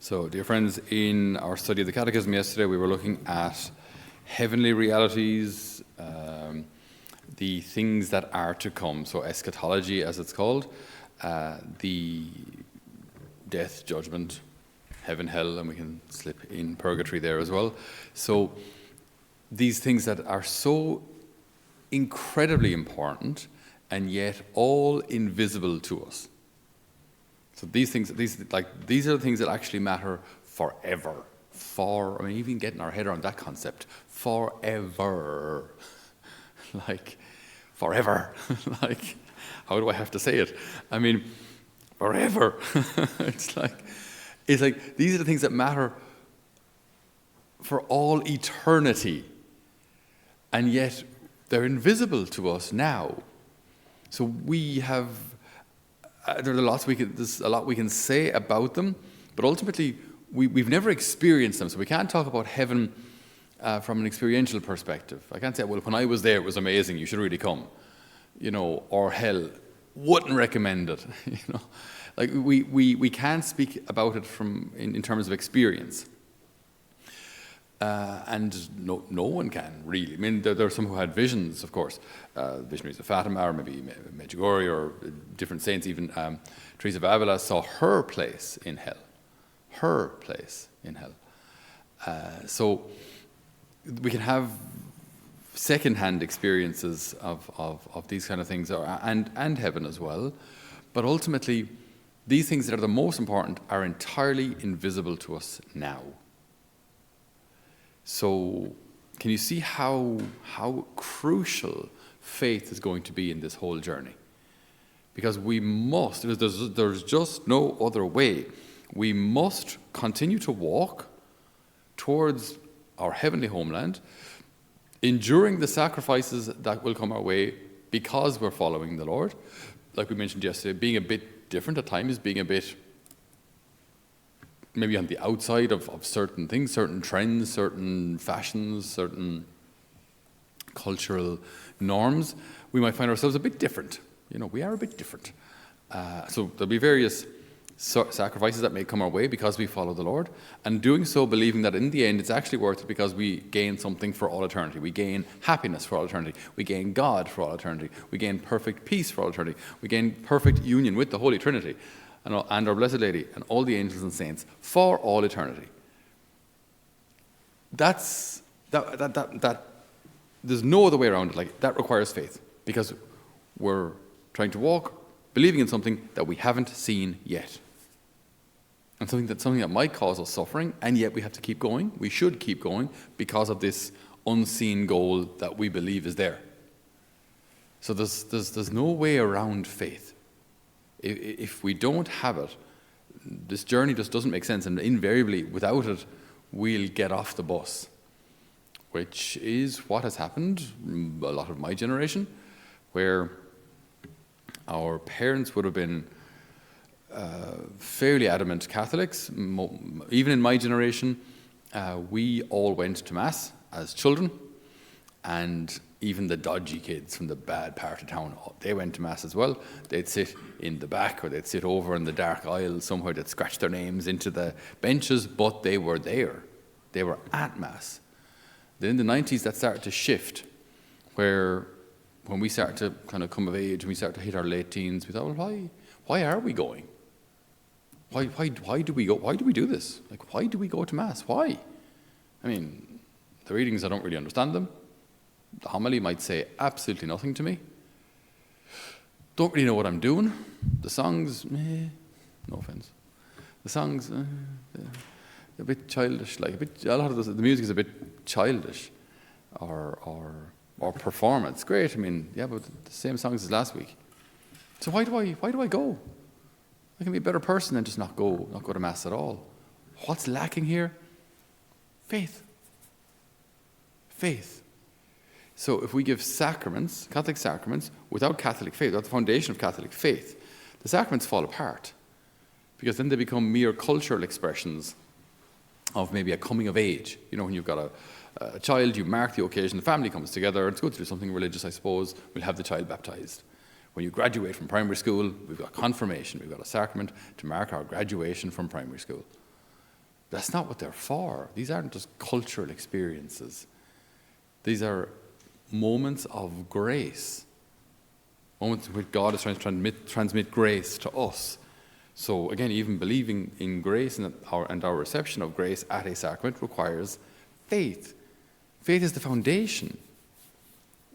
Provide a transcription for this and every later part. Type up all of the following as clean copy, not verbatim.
So, dear friends, in our study of the Catechism yesterday, we were looking at heavenly realities, the things that are to come. So, eschatology, as it's called, the death, judgment, heaven, hell, and we can slip in purgatory there as well. So, these things that are so incredibly important and yet all invisible to us. So these are the things that actually matter forever. Even getting our head around that concept. Forever. Like, forever. Like, how do I have to say it? I mean, forever. It's like these are the things that matter for all eternity. And yet, they're invisible to us now. So we have... there's a lot we can say about them, but ultimately we've never experienced them, so we can't talk about heaven from an experiential perspective. I can't say, well, when I was there, it was amazing, you should really come, or hell, wouldn't recommend it. Like we can't speak about it in terms of experience. And no one can, really. I mean, there are some who had visions, of course. Visionaries of Fatima, or maybe Medjugorje, or different saints. Even Teresa of Avila saw her place in hell. Her place in hell. So we can have second-hand experiences of these kind of things, and heaven as well. But ultimately, these things that are the most important are entirely invisible to us now. So, can you see how crucial faith is going to be in this whole journey? Because we must, there's just no other way. We must continue to walk towards our heavenly homeland, enduring the sacrifices that will come our way because we're following the Lord. Like we mentioned yesterday, being a bit different at times, being a bit maybe on the outside of certain things, certain trends, certain fashions, certain cultural norms, we might find ourselves a bit different. We are a bit different. So there'll be various sacrifices that may come our way because we follow the Lord, and doing so believing that in the end it's actually worth it because we gain something for all eternity. We gain happiness for all eternity. We gain God for all eternity. We gain perfect peace for all eternity. We gain perfect union with the Holy Trinity and our Blessed Lady, and all the angels and saints for all eternity. That there's no other way around it. Like, that requires faith, because we're trying to walk, believing in something that we haven't seen yet, and something that might cause us suffering, and yet we have to keep going. We should keep going because of this unseen goal that we believe is there. So there's no way around faith. If we don't have it, this journey just doesn't make sense, and invariably, without it, we'll get off the bus, which is what has happened a lot of my generation, where our parents would have been fairly adamant Catholics. Even in my generation, we all went to Mass as children, and even the dodgy kids from the bad part of town, they went to Mass as well. They'd sit in the back, or they'd sit over in the dark aisle somewhere. They'd scratch their names into the benches, but they were there. They were at Mass. Then in the 90s, that started to shift, where when we started to kind of come of age and we started to hit our late teens, we thought, well, why are we going? Why do we go? Why do we do this? Like, why do we go to Mass? Why? I mean, the readings, I don't really understand them. The homily might say absolutely nothing to me. Don't really know what I'm doing. The songs, no offense. The songs, a bit childish. A lot of the music is a bit childish, or performance. Great. I mean, yeah, but the same songs as last week. So why do I go? I can be a better person than just not go to Mass at all. What's lacking here? Faith. Faith. So if we give sacraments, Catholic sacraments, without Catholic faith, without the foundation of Catholic faith, the sacraments fall apart, because then they become mere cultural expressions of maybe a coming of age. When you've got a child, you mark the occasion, the family comes together, it's good to do something religious, I suppose. We'll have the child baptized. When you graduate from primary school, we've got confirmation, we've got a sacrament to mark our graduation from primary school. That's not what they're for. These aren't just cultural experiences. These are moments of grace, moments in which God is trying to transmit grace to us. So again, even believing in grace and our reception of grace at a sacrament requires faith. Faith is the foundation.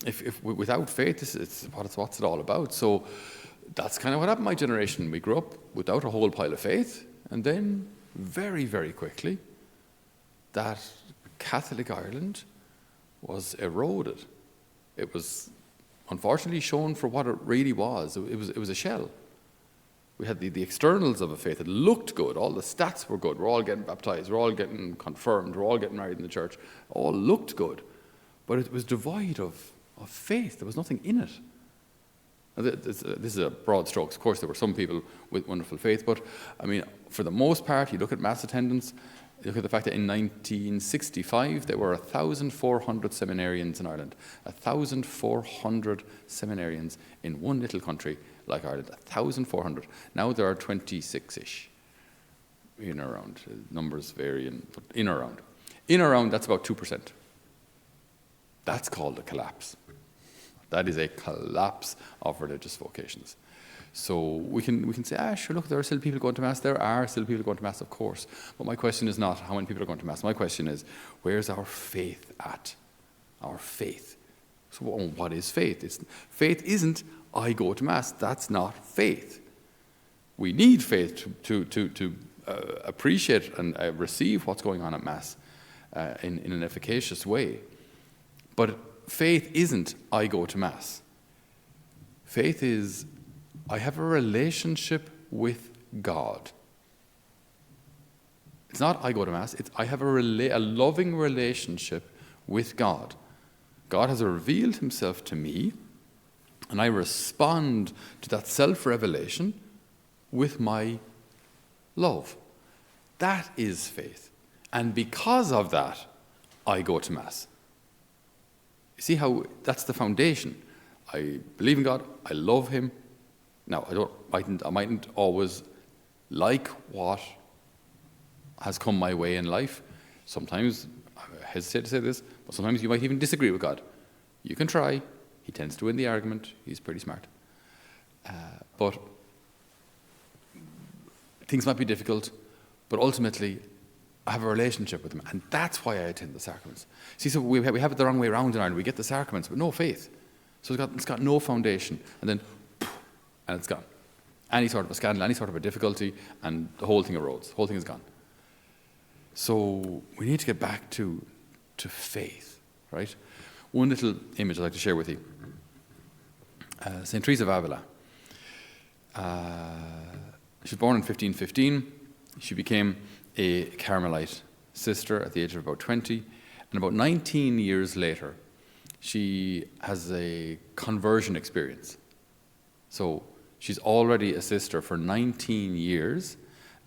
If without faith, what's it all about? So that's kind of what happened in my generation. We grew up without a whole pile of faith, and then very, very quickly, that Catholic Ireland was eroded. It was unfortunately shown for what it really was. It was a shell. We had the externals of a faith. It looked good. All the stats were good. We're all getting baptized. We're all getting confirmed. We're all getting married in the church. All looked good. But it was devoid of faith. There was nothing in it. This is a broad strokes. Of course, there were some people with wonderful faith. But, I mean, for the most part, you look at mass attendance, you look at the fact that in 1965, there were 1,400 seminarians in Ireland. 1,400 seminarians in one little country like Ireland. 1,400. Now there are 26-ish. In or around. Numbers vary, but in or around. In or around, that's about 2%. That's called a collapse. That is a collapse of religious vocations. So we can say, sure, look, there are still people going to Mass. There are still people going to Mass, of course. But my question is not how many people are going to Mass. My question is, where's our faith at? Our faith. So what is faith? Faith isn't, I go to Mass. That's not faith. We need faith to appreciate and receive what's going on at Mass in an efficacious way. But faith isn't, I go to Mass. Faith is, I have a relationship with God. It's not I go to Mass, it's I have a loving relationship with God. God has revealed himself to me, and I respond to that self-revelation with my love. That is faith. And because of that, I go to Mass. You see how that's the foundation. I believe in God, I love him. Now, I mightn't always like what has come my way in life. Sometimes, I hesitate to say this, but sometimes you might even disagree with God. You can try. He tends to win the argument. He's pretty smart. But things might be difficult, but ultimately, I have a relationship with him, and that's why I attend the sacraments. See, so we have it the wrong way around in Ireland. We get the sacraments, but no faith. So it's got no foundation, and then, and it's gone. Any sort of a scandal, any sort of a difficulty, and the whole thing erodes. The whole thing is gone. So we need to get back to faith, right? One little image I'd like to share with you. St. Teresa of Avila. She was born in 1515. She became a Carmelite sister at the age of about 20. And about 19 years later, she has a conversion experience. So she's already a sister for 19 years,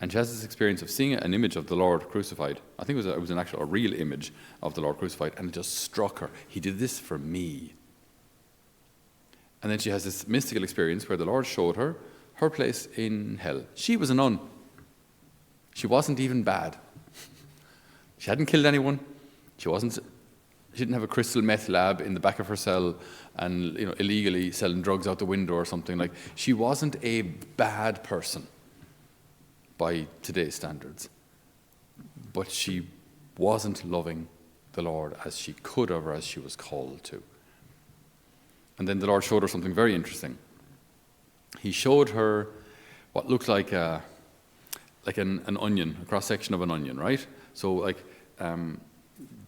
and she has this experience of seeing an image of the Lord crucified. I think it was a real image of the Lord crucified, and it just struck her. He did this for me. And then she has this mystical experience where the Lord showed her place in hell. She was a nun. She wasn't even bad. She hadn't killed anyone. She didn't have a crystal meth lab in the back of her cell and illegally selling drugs out the window or something. Like, she wasn't a bad person by today's standards. But she wasn't loving the Lord as she could have or as she was called to. And then the Lord showed her something very interesting. He showed her what looked like an onion, a cross-section of an onion, right? So like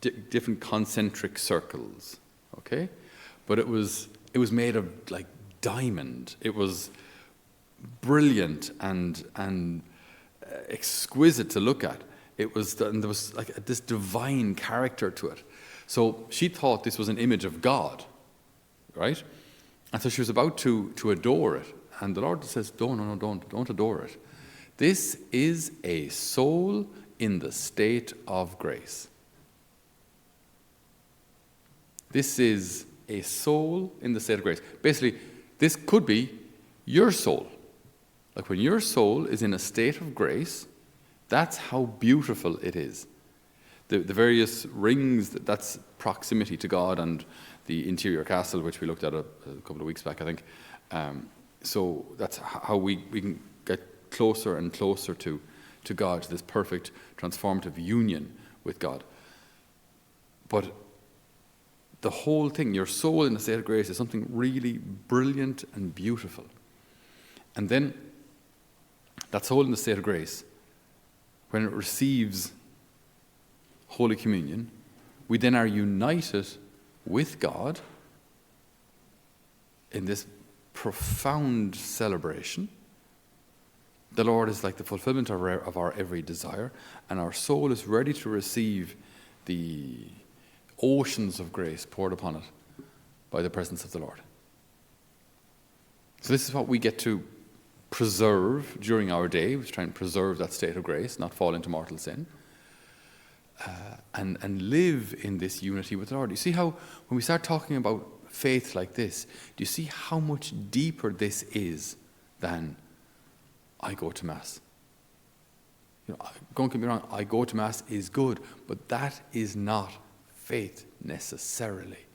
different concentric circles, okay? But it was made of like diamond. It was brilliant and exquisite to look at. And there was like this divine character to it. So she thought this was an image of God, right? And so she was about to adore it. And the Lord says, don't adore it. This is a soul in the state of grace. This is a soul in the state of grace. Basically, this could be your soul. Like when your soul is in a state of grace, That's how beautiful it is. The various rings, that's proximity to God, and the interior castle, which we looked at a couple of weeks back, I think. So that's how we can get closer and closer to God, to this perfect transformative union with God. But the whole thing, your soul in a state of grace, is something really brilliant and beautiful. And then that soul in the state of grace, when it receives Holy Communion, we then are united with God in this profound celebration. The Lord is like the fulfillment of our every desire, and our soul is ready to receive the oceans of grace poured upon it by the presence of the Lord. So this is what we get to preserve during our day. We try and preserve that state of grace, not fall into mortal sin, and live in this unity with the Lord. You see how when we start talking about faith like this, do you see how much deeper this is than I go to Mass? Don't get me wrong, I go to Mass is good, but that is not faith necessarily.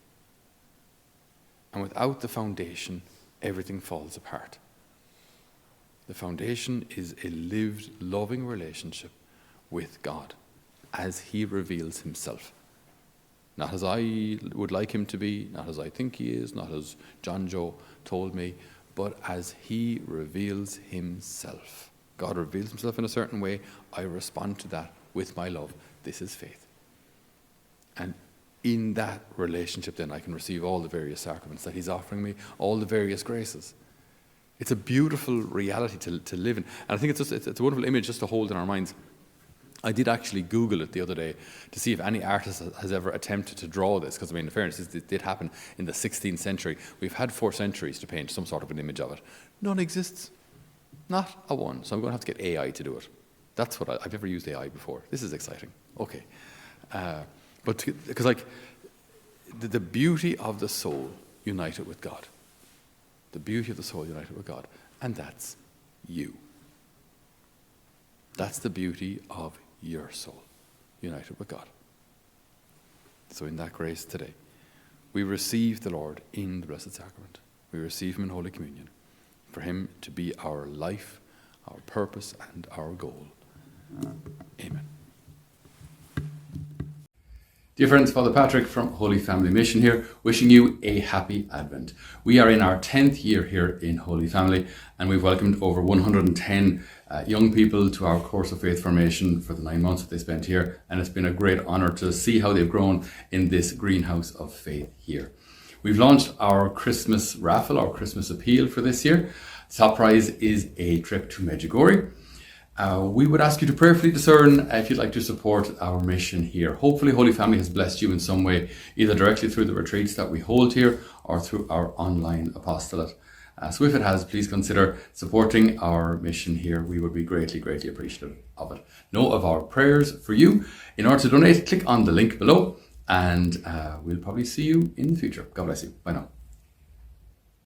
And without the foundation, everything falls apart. The foundation is a lived, loving relationship with God as He reveals Himself. Not as I would like Him to be, not as I think He is, not as John Joe told me, but as He reveals Himself. God reveals Himself in a certain way. I respond to that with my love. This is faith. And in that relationship, then, I can receive all the various sacraments that He's offering me, all the various graces. It's a beautiful reality to live in. And I think it's a wonderful image just to hold in our minds. I did actually Google it the other day to see if any artist has ever attempted to draw this, because, in fairness, it did happen in the 16th century. We've had 4 centuries to paint some sort of an image of it. None exists. Not a one. So I'm going to have to get AI to do it. That's what I've never used AI before. This is exciting. Okay. But because the beauty of the soul united with God. The beauty of the soul united with God. And that's you. That's the beauty of your soul united with God. So in that grace today, we receive the Lord in the Blessed Sacrament. We receive Him in Holy Communion, for Him to be our life, our purpose, and our goal. Amen. Dear friends, Father Patrick from Holy Family Mission here, wishing you a happy Advent. We are in our 10th year here in Holy Family, and we've welcomed over 110 young people to our course of faith formation for the 9 months that they spent here, and it's been a great honour to see how they've grown in this greenhouse of faith here. We've launched our Christmas raffle, our Christmas appeal for this year. The top prize is a trip to Medjugorje. We would ask you to prayerfully discern if you'd like to support our mission here. Hopefully Holy Family has blessed you in some way, either directly through the retreats that we hold here or through our online apostolate. So if it has, please consider supporting our mission here. We would be greatly, greatly appreciative of it. Know of our prayers for you. In order to donate, click on the link below, and we'll probably see you in the future. God bless you. Bye now.